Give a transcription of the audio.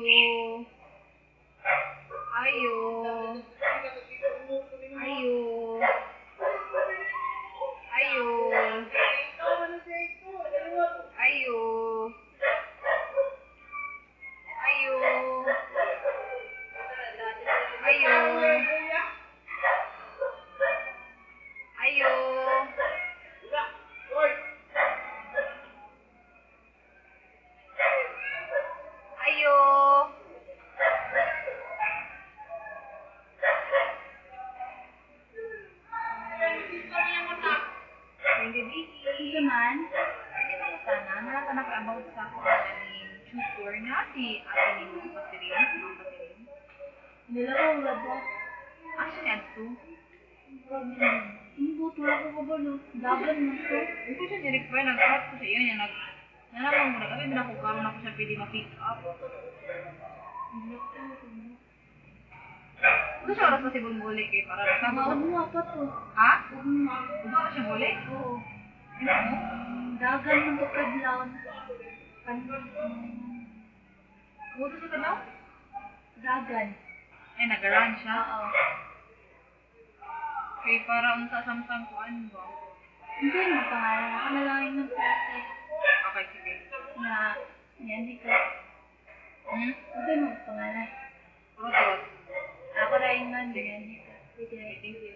Ayo. Ayo. Ayo. Ayo. Ayo. Ayo. Ayo. Ayo. Hindi man. Hindi mo sana. Nalatanap ka about sa tutor na si ate ni mo, Patirin. Mga Patirin. Nila ko wala ba? Asa niya ito? Ang buto ako ka ba no? Dagan mo to. Hindi ko siya nirequire. Nag-chat ko sa iyo niya. Nalaman mo na kami. Nakukaroon ako siya pwede ma-pick up. Ano siya oras pa si Bunbuli kay para Tawag nakabot? mo pa to. Ha? Huwag mo. Gusto ko siya buli? Oo. Ano? Dagan mo to kadlaw. Gusto siya ka daw? Dagan. Eh, nag-run siya. Oo. Kay para unsa samtang kuan ba? Hindi mo pangalan. Ako na lang yung process Okay, sige. na hindi ko. Hmm? Hindi mo pangalan. Turot-turot. Ako na yung hindi ko. Sige. Thank you.